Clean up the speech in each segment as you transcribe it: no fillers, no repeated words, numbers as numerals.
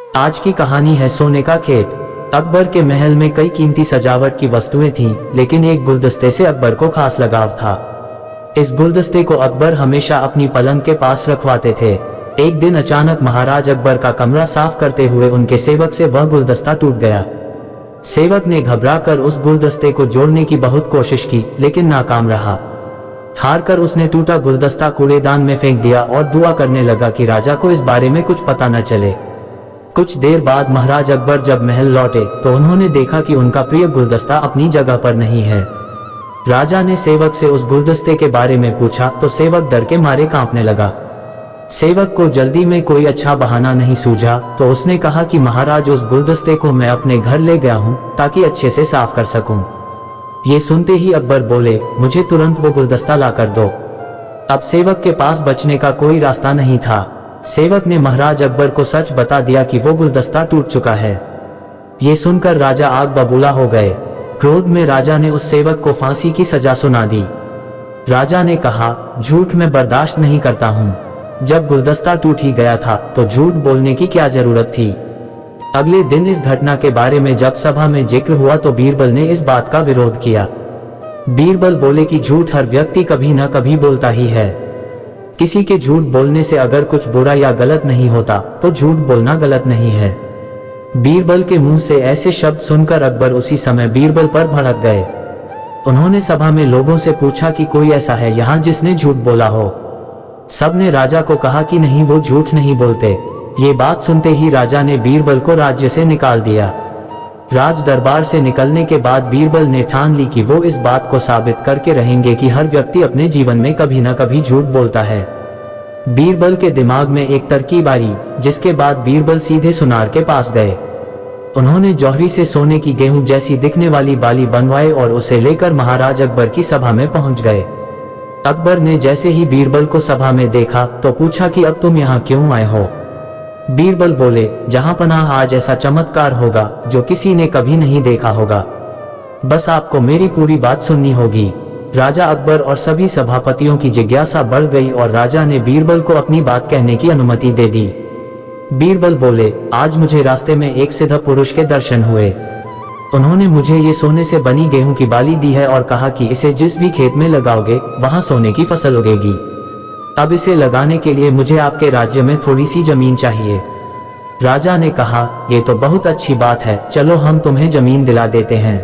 आज की कहानी है सोने का खेत। अकबर के महल में कई कीमती सजावट की वस्तुएं थीं, लेकिन एक गुलदस्ते से अकबर को खास लगाव था। इस गुलदस्ते को अकबर हमेशा अपनी पलंग के पास रखवाते थे। एक दिन अचानक महाराज अकबर का कमरा साफ करते हुए उनके सेवक से वह गुलदस्ता टूट गया। सेवक ने घबराकर उस गुलदस्ते को जोड़ने की बहुत कोशिश की, लेकिन नाकाम रहा। हारकर उसने टूटा गुलदस्ता कूड़ेदान में फेंक दिया और दुआ करने लगा कि राजा को इस बारे में कुछ पता न चले। कुछ देर बाद महाराज अकबर जब महल लौटे तो उन्होंने देखा कि उनका प्रिय गुलदस्ता अपनी जगह पर नहीं है। राजा ने सेवक से उस गुलदस्ते के बारे में पूछा तो सेवक डर के मारे कांपने लगा। सेवक को जल्दी में कोई अच्छा बहाना नहीं सूझा तो उसने कहा कि महाराज, उस गुलदस्ते को मैं अपने घर ले गया हूँ ताकि अच्छे से साफ कर सकूं। ये सुनते ही अकबर बोले, मुझे तुरंत वो गुलदस्ता ला कर दो। अब सेवक के पास बचने का कोई रास्ता नहीं था। सेवक ने महाराज अकबर को सच बता दिया कि वो गुलदस्ता टूट चुका है। ये सुनकर राजा आग बबूला हो गए। क्रोध में राजा ने उस सेवक को फांसी की सजा सुना दी। राजा ने कहा, झूठ मैं बर्दाश्त नहीं करता हूँ। जब गुलदस्ता टूट ही गया था तो झूठ बोलने की क्या जरूरत थी। अगले दिन इस घटना के बारे में जब सभा में जिक्र हुआ तो बीरबल ने इस बात का विरोध किया। बीरबल बोले कि झूठ हर व्यक्ति कभी न कभी बोलता ही है। किसी के झूठ बोलने से अगर कुछ बुरा या गलत नहीं होता तो झूठ बोलना गलत नहीं है। बीरबल के मुंह से ऐसे शब्द सुनकर अकबर उसी समय बीरबल पर भड़क गए। उन्होंने सभा में लोगों से पूछा कि कोई ऐसा है यहाँ जिसने झूठ बोला हो। सबने राजा को कहा कि नहीं, वो झूठ नहीं बोलते। ये बात सुनते ही राजा ने बीरबल को राज्य से निकाल दिया। राज दरबार से निकलने के बाद बीरबल ने ठान ली कि वो इस बात को साबित करके रहेंगे कि हर व्यक्ति अपने जीवन में कभी न कभी झूठ बोलता है। बीरबल के दिमाग में एक तरकीब आई, जिसके बाद बीरबल सीधे सुनार के पास गए। उन्होंने जौहरी से सोने की गेहूं जैसी दिखने वाली बाली बनवाए और उसे लेकर महाराज अकबर की सभा में पहुंच गए। अकबर ने जैसे ही बीरबल को सभा में देखा तो पूछा कि अब तुम यहाँ क्यों आए हो। बीरबल बोले, जहां पनाह आज ऐसा चमत्कार होगा जो किसी ने कभी नहीं देखा होगा। बस आपको मेरी पूरी बात सुननी होगी। राजा अकबर और सभी सभापतियों की जिज्ञासा बढ़ गई और राजा ने बीरबल को अपनी बात कहने की अनुमति दे दी। बीरबल बोले, आज मुझे रास्ते में एक सिद्ध पुरुष के दर्शन हुए। उन्होंने मुझे ये सोने से बनी गेहूं की बाली दी है और कहा कि इसे जिस भी खेत में लगाओगे वहां सोने की फसल उगेगी। अब इसे लगाने के लिए मुझे आपके राज्य में थोड़ी सी जमीन चाहिए। राजा ने कहा, ये तो बहुत अच्छी बात है, चलो हम तुम्हें जमीन दिला देते हैं।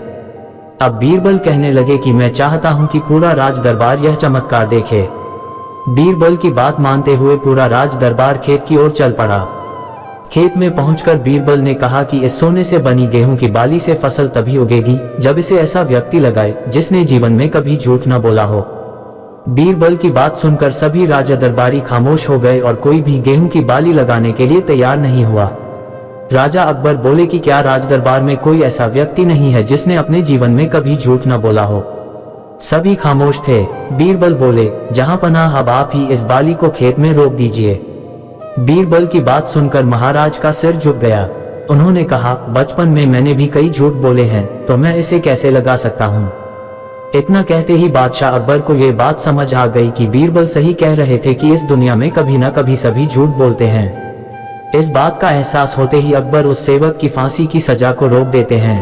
अब बीरबल कहने लगे कि मैं चाहता हूं कि पूरा राज दरबार यह चमत्कार देखे। बीरबल की बात मानते हुए पूरा राज दरबार खेत की ओर चल पड़ा। खेत में पहुंचकर बीरबल ने कहा कि इस सोने से बनी गेहूं की बाली से फसल तभी उगेगी जब इसे ऐसा व्यक्ति लगाए जिसने जीवन में कभी झूठ न बोला हो। बीरबल की बात सुनकर सभी राजा दरबारी खामोश हो गए और कोई भी गेहूं की बाली लगाने के लिए तैयार नहीं हुआ। राजा अकबर बोले कि क्या राज दरबार में कोई ऐसा व्यक्ति नहीं है जिसने अपने जीवन में कभी झूठ न बोला हो। सभी खामोश थे। बीरबल बोले, जहां पनाह अब आप ही इस बाली को खेत में रोप दीजिए। बीरबल की बात सुनकर महाराज का सिर झुक गया। उन्होंने कहा, बचपन में मैंने भी कई झूठ बोले हैं तो मैं इसे कैसे लगा सकता हूँ। इतना कहते ही बादशाह अकबर को ये बात समझ आ गई कि बीरबल सही कह रहे थे कि इस दुनिया में कभी न कभी सभी झूठ बोलते हैं। इस बात का एहसास होते ही अकबर उस सेवक की फांसी की सजा को रोक देते हैं।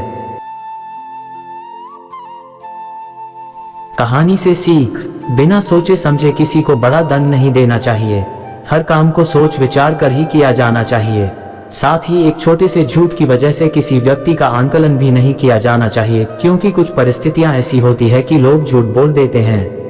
कहानी से सीख, बिना सोचे समझे किसी को बड़ा दंड नहीं देना चाहिए। हर काम को सोच विचार कर ही किया जाना चाहिए। साथ ही एक छोटे से झूठ की वजह से किसी व्यक्ति का आंकलन भी नहीं किया जाना चाहिए, क्योंकि कुछ परिस्थितियां ऐसी होती है कि लोग झूठ बोल देते हैं।